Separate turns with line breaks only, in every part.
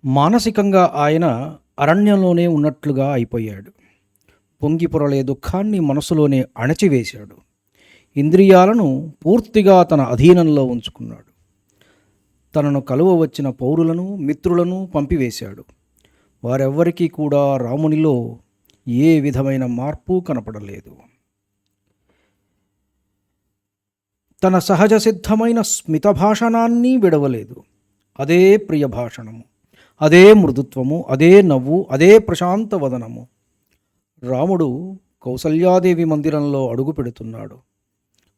మానసికంగా ఆయన అరణ్యంలోనే ఉన్నట్లుగా అయిపోయాడు. పొంగి పొరలే దుఃఖాన్ని మనసులోనే అణచివేశాడు. ఇంద్రియాలను పూర్తిగా తన అధీనంలో ఉంచుకున్నాడు. తనను కలువ వచ్చిన పౌరులను మిత్రులను పంపివేశాడు. వారెవ్వరికీ కూడా రామునిలో ఏ విధమైన మార్పు కనపడలేదు. తన సహజ సిద్ధమైన స్మిత భాషణాన్ని విడవలేదు. అదే ప్రియ భాషణము, అదే మృదుత్వము, అదే నవ్వు, అదే ప్రశాంత వదనము. రాముడు కౌసల్యాదేవి మందిరంలో అడుగు పెడుతున్నాడు.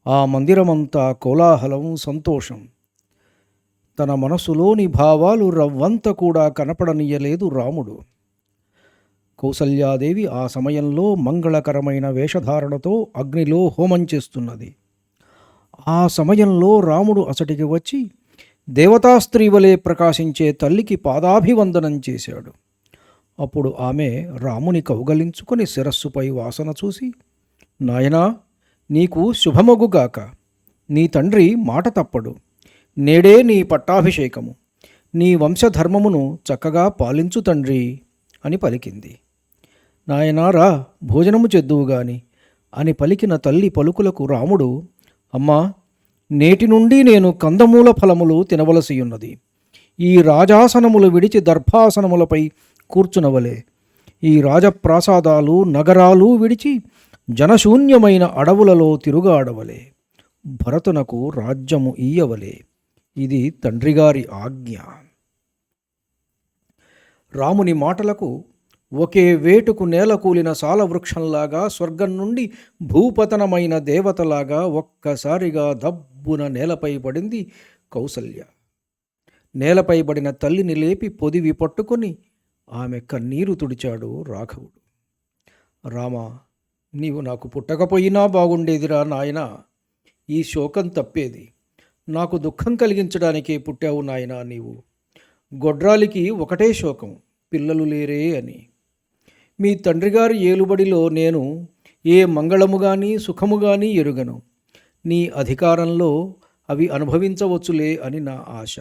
ఆ మందిరమంతా కోలాహలం, సంతోషం. తన మనసులోని భావాలు రవ్వంత కూడా కనపడనీయలేదు రాముడు. కౌసల్యాదేవి ఆ సమయంలో మంగళకరమైన వేషధారణతో అగ్నిలో హోమం చేస్తున్నది. ఆ సమయంలో రాముడు అసటికి వచ్చి దేవతాస్త్రీ వలె ప్రకాశించే తల్లికి పాదాభివందనం చేశాడు. అప్పుడు ఆమె రాముని కౌగలించుకొని శిరస్సుపై వాసన చూసి, నాయనా, నీకు శుభమగుగాక. నీ తండ్రి మాట తప్పడు. నేడే నీ పట్టాభిషేకము. నీ వంశధర్మమును చక్కగా పాలించు తండ్రి అని పలికింది. నాయనారా, భోజనము చెద్దువుగాని అని పలికిన తల్లి పలుకులకు రాముడు, అమ్మా, నేటి నుండి నేను కందమూల ఫలములు తినవలసియున్నది. ఈ రాజాసనములు విడిచి దర్భాసనములపై కూర్చునవలే. ఈ రాజప్రాసాదాలు నగరాలు విడిచి జనశూన్యమైన అడవులలో తిరుగాడవలే. భరతునకు రాజ్యము ఇయ్యవలే. ఇది తండ్రిగారి ఆజ్ఞ. రాముని మాటలకు ఒకే వేటుకు నేలకూలిన సాలవృక్షంలాగా, స్వర్గం నుండి భూపతనమైన దేవతలాగా ఒక్కసారిగా దబ్బున నేలపై పడింది కౌసల్య. నేలపై పడిన తల్లిని లేపి పొదివి పట్టుకొని ఆమె కన్నీరు తుడిచాడు రాఘవుడు. రామా, నీవు నాకు పుట్టకపోయినా బాగుండేదిరా నాయనా. ఈ శోకం తప్పేది. నాకు దుఃఖం కలిగించడానికే పుట్టావు నాయనా నీవు. గొడ్రాలికి ఒకటే శోకం, పిల్లలు లేరే అని. మీ తండ్రిగారి ఏలుబడిలో నేను ఏ మంగళము కానీ సుఖము కానీ ఎరుగను. నీ అధికారంలో అవి అనుభవించవచ్చులే అని నా ఆశ.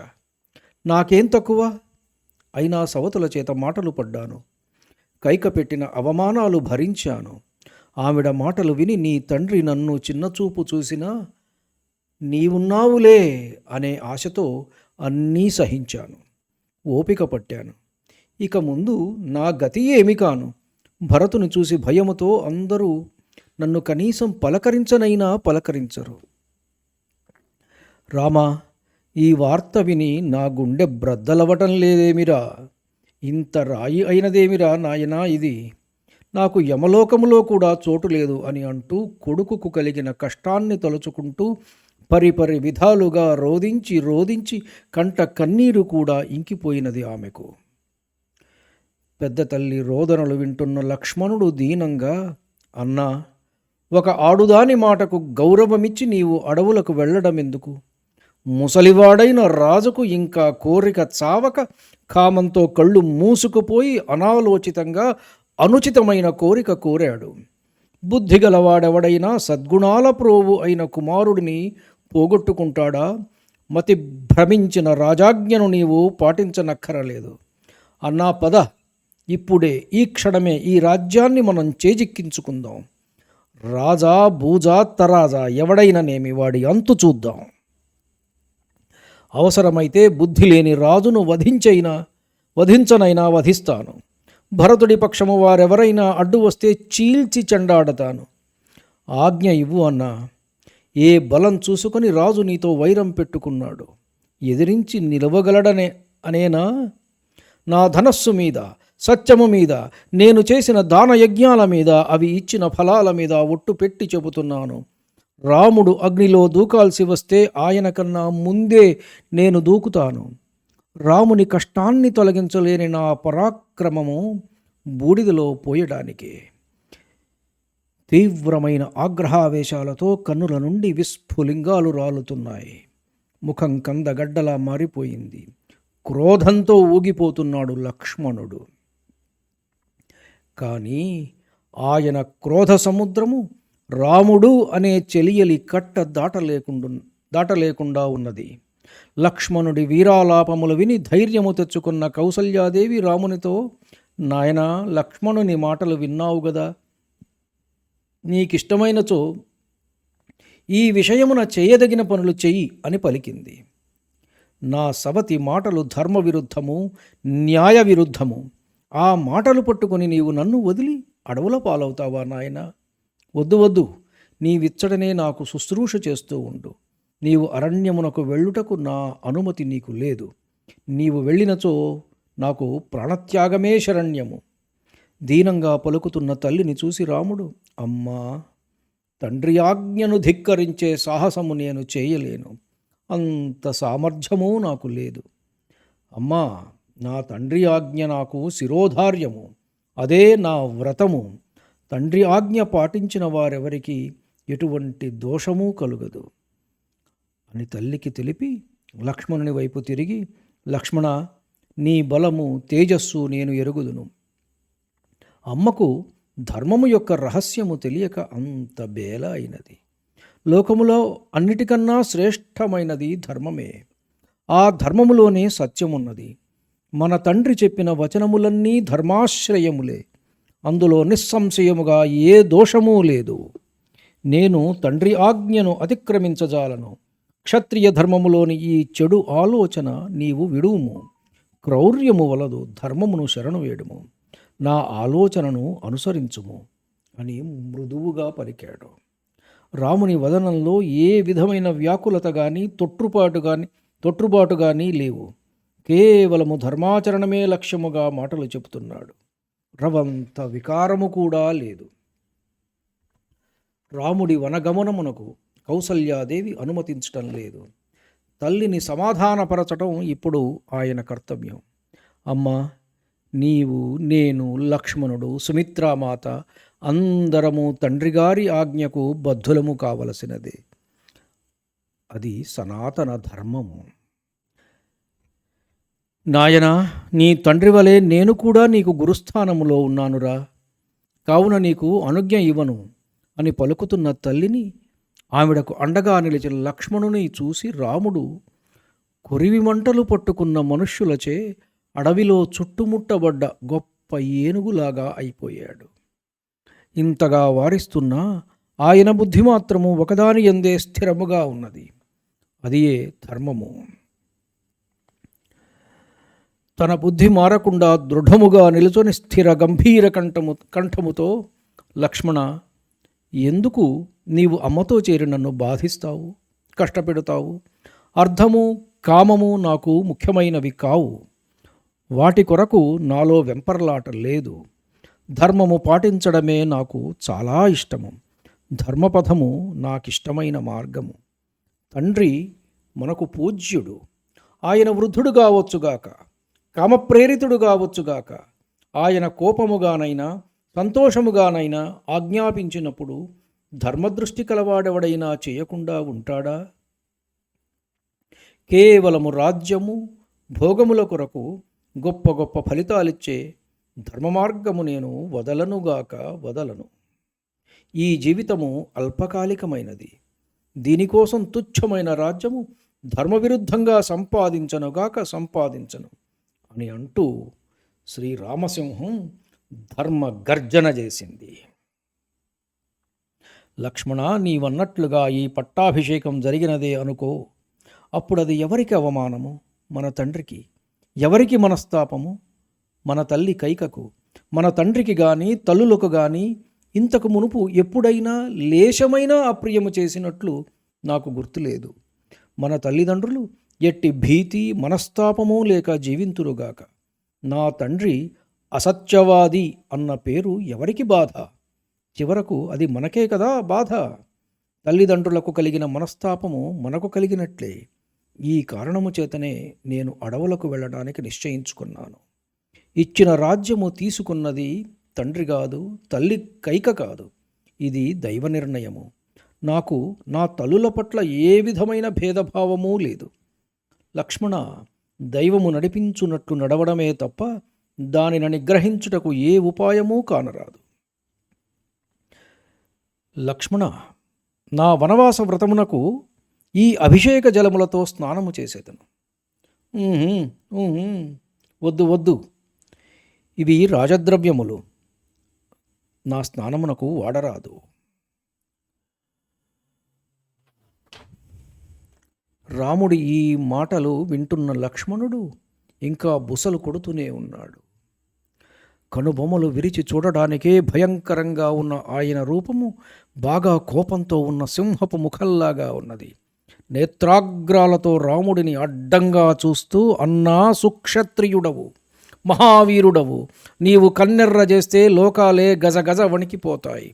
నాకేం తక్కువ? అయినా సవతుల చేత మాటలు పడ్డాను. కైక పెట్టిన అవమానాలు భరించాను. ఆవిడ మాటలు విని నీ తండ్రి నన్ను చిన్నచూపు చూసినా నీవున్నావులే అనే ఆశతో అన్నీ సహించాను, ఓపిక పట్టాను. ఇక ముందు నా గతి ఏమి కాను? భరతుని చూసి భయముతో అందరూ నన్ను కనీసం పలకరించనైనా పలకరించరు. రామా, ఈ వార్త విని నా గుండె బ్రద్దలవటం లేదేమిరా. ఇంత రాయి అయినదేమిరా నాయనా ఇది. నాకు యమలోకములో కూడా చోటు లేదు అని అంటూ కొడుకుకు కలిగిన కష్టాన్ని తలుచుకుంటూ పరిపరి విధాలుగా రోదించి రోదించి కంట కన్నీరు కూడా ఇంకిపోయినది ఆమెకు. పెద్ద తల్లి రోదనలు వింటున్న లక్ష్మణుడు దీనంగా, అన్నా, ఒక ఆడుదాని మాటకు గౌరవమిచ్చి నీవు అడవులకు వెళ్ళడం ఎందుకు? ముసలివాడైన రాజుకు ఇంకా కోరిక చావక కామంతో కళ్ళు మూసుకుపోయి అనాలోచితంగా అనుచితమైన కోరిక కోరాడు. బుద్ధిగలవాడెవడైనా సద్గుణాల ప్రోవు అయిన కుమారుడిని పోగొట్టుకుంటాడా? మతి భ్రమించిన రాజాజ్ఞను నీవు పాటించనక్కరలేదు. అన్నా, పద, ఇప్పుడే ఈ క్షణమే ఈ రాజ్యాన్ని మనం చేజిక్కించుకుందాం. రాజా భూజా తరాజా ఎవడైననేమి వాడి అంతు చూద్దాం. అవసరమైతే బుద్ధి లేని రాజును వధించనైనా వధిస్తాను. భరతుడి పక్షము వారెవరైనా అడ్డు వస్తే చీల్చి చెండాడతాను. ఆజ్ఞ ఇవ్వు అన్నా. ఏ బలం చూసుకొని రాజు నీతో వైరం పెట్టుకున్నాడు? ఎదిరించి అనేనా? నా ధనస్సు మీద, సత్యము మీద, నేను చేసిన దానయజ్ఞాల మీద, అవి ఇచ్చిన ఫలాల మీద ఒట్టు పెట్టి చెబుతున్నాను. రాముడు అగ్నిలో దూకాల్సి వస్తే ఆయన కన్నా ముందే నేను దూకుతాను. రాముని కష్టాన్ని తొలగించలేని నా పరాక్రమము బూడిదలో పోయడానికి. తీవ్రమైన ఆగ్రహావేశాలతో కన్నుల నుండి విస్ఫులింగాలు రాలుతున్నాయి. ముఖం కందగడ్డలా మారిపోయింది. క్రోధంతో ఊగిపోతున్నాడు లక్ష్మణుడు. కానీ ఆయన క్రోధ సముద్రము రాముడు అనే చెలియలి కట్ట దాటలేకుండా ఉన్నది. లక్ష్మణుడి వీరాలాపములు విని ధైర్యము తెచ్చుకున్న కౌసల్యాదేవి రామునితో, నాయనా, లక్ష్మణుని మాటలు విన్నావు గదా, నీకిష్టమైనచో ఈ విషయమున చేయదగిన పనులు చెయ్యి అని పలికింది. నా సవతి మాటలు ధర్మ విరుద్ధము, న్యాయ విరుద్ధము. ఆ మాటలు పట్టుకొని నీవు నన్ను వదిలి అడవుల పాలవుతావా నాయనా? వద్దు వద్దు, నీవిచ్చడనే నాకు శుశ్రూష చేస్తూ ఉండు. నీవు అరణ్యమునకు వెళ్ళుటకు నా అనుమతి నీకు లేదు. నీవు వెళ్ళినచో నాకు ప్రాణత్యాగమే శరణ్యము. దీనంగా పలుకుతున్న తల్లిని చూసి రాముడు, అమ్మా, తండ్రి ఆజ్ఞను ధిక్కరించే సాహసము నేను చేయలేను. అంత సామర్థ్యమూ నాకు లేదు. అమ్మా, నా తండ్రి ఆజ్ఞ నాకు శిరోధార్యము. అదే నా వ్రతము. తండ్రి ఆజ్ఞ పాటించిన వారెవరికి ఎటువంటి దోషమూ కలుగదు అని తల్లికి తెలిపి లక్ష్మణుని వైపు తిరిగి, లక్ష్మణ, నీ బలము తేజస్సు నేను ఎరుగుదును. అమ్మకు ధర్మము యొక్క రహస్యము తెలియక అంత బేల అయినది. లోకములో అన్నిటికన్నా శ్రేష్టమైనది ధర్మమే. ఆ ధర్మములోనే సత్యమున్నది. మన తండ్రి చెప్పిన వచనములన్నీ ధర్మాశ్రయములే. అందులో నిస్సంశయముగా ఏ దోషమూ లేదు. నేను తండ్రి ఆజ్ఞను అతిక్రమించజాలను. క్షత్రియ ధర్మములోని ఈ చెడు ఆలోచన నీవు విడువుము. క్రౌర్యము వలదు, ధర్మమును శరణు వేడుము. నా ఆలోచనను అనుసరించుము అని మృదువుగా పలికాడు. రాముని వదనంలో ఏ విధమైన వ్యాకులత కానీ తొట్రుబాటు కానీ లేవు. కేవలము ధర్మాచరణమే లక్ష్యముగా మాటలు చెబుతున్నాడు. రవంత వికారము కూడా లేదు. రాముడి వనగమనమునకు కౌసల్యాదేవి అనుమతించటం లేదు. తల్లిని సమాధానపరచటం ఇప్పుడు ఆయన కర్తవ్యం. అమ్మా, నీవు, నేను, లక్ష్మణుడు, సుమిత్రామాత అందరము తండ్రిగారి ఆజ్ఞకు బద్ధులము కావలసినదే. అది సనాతన ధర్మము. నాయనా, నీ తండ్రి వలె నేను కూడా నీకు గురుస్థానములో ఉన్నానురా. కావున నీకు అనుజ్ఞ ఇవ్వను అని పలుకుతున్న తల్లిని, ఆవిడకు అండగా నిలిచిన లక్ష్మణుని చూసి రాముడు కొరివి మంటలు పట్టుకున్న మనుష్యులచే అడవిలో చుట్టుముట్టబడ్డ గొప్ప ఏనుగులాగా అయిపోయాడు. ఇంతగా వారిస్తున్నా ఆయన బుద్ధి మాత్రము ఒకదాని యందే స్థిరముగా ఉన్నది. అదియే ధర్మము. తన బుద్ధి మారకుండా దృఢముగా నిలుచొని స్థిర గంభీర కంఠముతో, లక్ష్మణ, ఎందుకు నీవు అమ్మతో చేరి నన్ను బాధిస్తావు, కష్టపెడతావు? అర్థము, కామము నాకు ముఖ్యమైనవి కావు. వాటి కొరకు నాలో వెంపర్లాట లేదు. ధర్మము పాటించడమే నాకు చాలా ఇష్టము. ధర్మపథము నాకిష్టమైన మార్గము. తండ్రి మనకు పూజ్యుడు. ఆయన వృద్ధుడు కావచ్చుగాక, కామప్రేరితుడు కావచ్చుగాక. ఆయన కోపముగానైనా సంతోషముగానైనా ఆజ్ఞాపించినప్పుడు ధర్మదృష్టి కలవాడెవడైనా చేయకుండా ఉంటాడా? కేవలము రాజ్యము, భోగముల కొరకు గొప్ప గొప్ప ఫలితాలిచ్చే ధర్మమార్గము నేను వదలను. ఈ జీవితము అల్పకాలికమైనది. దీనికోసం తుచ్చమైన రాజ్యము ధర్మవిరుద్ధంగా సంపాదించను అని అంటూ శ్రీరామసింహం ధర్మ గర్జన చేసింది. లక్ష్మణ, నీవన్నట్లుగా ఈ పట్టాభిషేకం జరిగినదే అనుకో. అప్పుడది ఎవరికి అవమానము? మన తండ్రికి. ఎవరికి మనస్తాపము? మన తల్లి కైకకు. మన తండ్రికి కానీ తల్లులకు కానీ ఇంతకు మునుపు ఎప్పుడైనా లేశమైనా అప్రియము చేసినట్లు నాకు గుర్తులేదు. మన తల్లిదండ్రులు ఎట్టి భీతి, మనస్తాపము లేక జీవింతురుగాక. నా తండ్రి అసత్యవాది అన్న పేరు ఎవరికి బాధ? చివరకు అది మనకే కదా బాధ. తల్లిదండ్రులకు కలిగిన మనస్తాపము మనకు కలిగినట్లే. ఈ కారణము చేతనే నేను అడవులకు వెళ్ళడానికి నిశ్చయించుకున్నాను. ఇచ్చిన రాజ్యము తీసుకున్నది తండ్రి కాదు, తల్లి కైక కాదు. ఇది దైవ నిర్ణయము. నాకు నా తల్లుల పట్ల ఏ విధమైన భేదభావమూ లేదు. లక్ష్మణ, దైవము నడిపించున్నట్లు నడవడమే తప్ప దానిని నిగ్రహించుటకు ఏ ఉపాయమూ కానరాదు. లక్ష్మణ, నా వనవాస వ్రతమునకు ఈ అభిషేక జలములతో స్నానము చేసేదను. వద్దు వద్దు, ఇవి రాజద్రవ్యములు, నా స్నానమునకు వాడరాదు. రాముడి ఈ మాటలు వింటున్న లక్ష్మణుడు ఇంకా బుసలు కొడుతూనే ఉన్నాడు. కనుబొమ్మలు విరిచి చూడడానికే భయంకరంగా ఉన్న ఆయన రూపము బాగా కోపంతో ఉన్న సింహపు ముఖంలాగా ఉన్నది. నేత్రాగ్రాలతో రాముడిని అడ్డంగా చూస్తూ, అన్నా సుక్షత్రియుడవు, మహావీరుడవు, నీవు కన్నెర్ర చేస్తే లోకాలే గజగజ వణికిపోతాయి.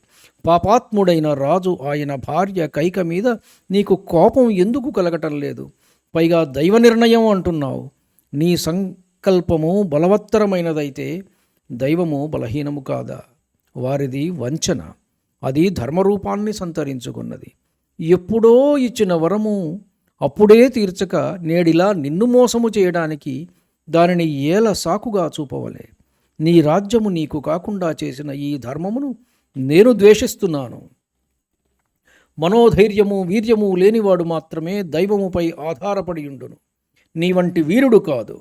పాపాత్ముడైన రాజు ఆయన భార్య కైక మీద నీకు కోపం ఎందుకు కలగటం లేదు? పైగా దైవ నిర్ణయం అంటున్నావు. నీ సంకల్పము బలవత్తరమైనదైతే దైవము బలహీనము కాదా? వారిది వంచన, అది ధర్మరూపాన్ని సంతరించుకున్నది. ఎప్పుడో ఇచ్చిన వరము అప్పుడే తీర్చక నేడిలా నిన్ను మోసము చేయడానికి దానిని ఏల సాకుగా చూపవలే. నీ రాజ్యము నీకు కాకుండా చేసిన ఈ ధర్మమును నేను ద్వేషిస్తున్నాను. మనోధైర్యము వీర్యము లేనివాడు మాత్రమే దైవముపై ఆధారపడి ఉండును. నీ వంటి వీరుడు కాదు,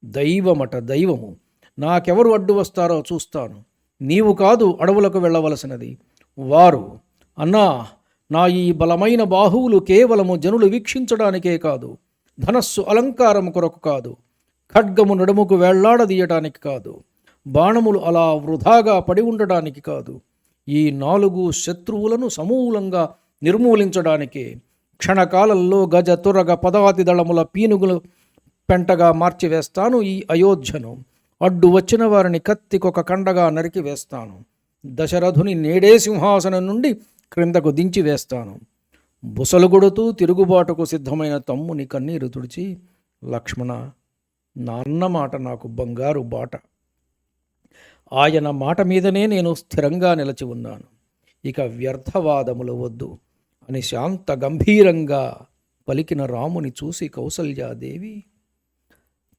దైవమట దైవము. నాకెవరు అడ్డు వస్తారో చూస్తాను. నీవు కాదు అడవులకు వెళ్ళవలసినది, వారు. అన్నా, నా ఈ బలమైన బాహువులు కేవలము జనులు వీక్షించడానికే కాదు, ధనస్సు అలంకారము కొరకు కాదు, ఖడ్గము నడుముకు వేళ్లాడదీయటానికి కాదు, బాణములు అలా వృధాగా పడి ఉండడానికి కాదు, ఈ 4 శత్రువులను సమూలంగా నిర్మూలించడానికే. క్షణకాలంలో గజ తురగ పదాతి దళముల పీనుగులు పెంటగా మార్చివేస్తాను ఈ అయోధ్యను. అడ్డు వచ్చిన వారిని కత్తికొక కండగా నరికి వేస్తాను. దశరథుని నేడే సింహాసనం నుండి క్రిందకు దించి వేస్తాను. బుసలుగొడుతూ తిరుగుబాటుకు సిద్ధమైన తమ్ముని కన్నీరు తుడిచి, లక్ష్మణ, నాన్న మాట నాకు బంగారు బాట. ఆయన మాట మీదనే నేను స్థిరంగా నిలచి ఉన్నాను. ఇక వ్యర్థవాదములు వద్దు అని శాంత గంభీరంగా పలికిన రాముని చూసి కౌసల్యాదేవి,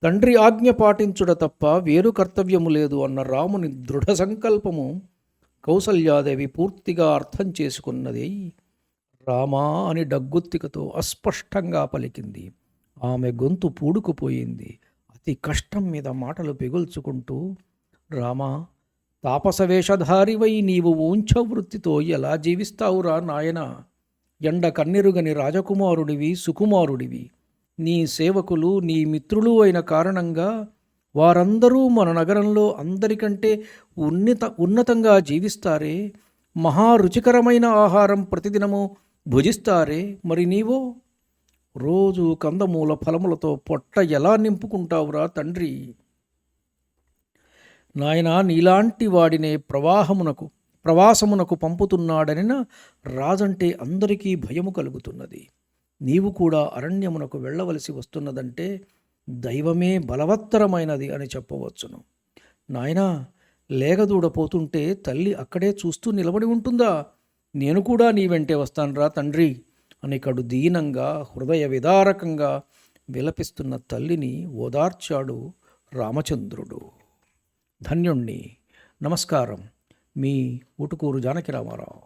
తండ్రి ఆజ్ఞ పాటించుట తప్ప వేరు కర్తవ్యము లేదు అన్న రాముని దృఢ సంకల్పము కౌసల్యాదేవి పూర్తిగా అర్థం చేసుకున్నది. రామా అని డగ్గుత్తికతో అస్పష్టంగా పలికింది. ఆమె గొంతు పూడుకుపోయింది. అతి కష్టం మీద మాటలు పిగుల్చుకుంటూ, రామా, తాపసవేషధారివై నీవు ఊంఛవృత్తితో ఎలా జీవిస్తావురా నాయనా? ఎండ కన్నెరుగని రాజకుమారుడివి, సుకుమారుడివి. నీ సేవకులు, నీ మిత్రులు అయిన కారణంగా వారందరూ మన నగరంలో అందరికంటే ఉన్నతంగా జీవిస్తారే, మహారుచికరమైన ఆహారం ప్రతిదినము భుజిస్తారే. మరి నీవో రోజు కందమూల ఫలములతో పొట్ట ఎలా నింపుకుంటావురా తండ్రి? నాయనా, నీలాంటి వాడినే ప్రవాసమునకు పంపుతున్నాడనిన రాజంటే అందరికీ భయము కలుగుతున్నది. నీవు కూడా అరణ్యమునకు వెళ్ళవలసి వస్తున్నదంటే దైవమే బలవత్తరమైనది అని చెప్పవచ్చును. నాయనా, లేగదూడపోతుంటే తల్లి అక్కడే చూస్తూ నిలబడి ఉంటుందా? నేను కూడా నీ వెంటే వస్తానురా తండ్రి అని కడు దీనంగా, హృదయ విదారకంగా విలపిస్తున్న తల్లిని ఓదార్చాడు రామచంద్రుడు. ధన్యుణ్ణి. నమస్కారం. మీ ఊటుకూరు జానకి రామారావు.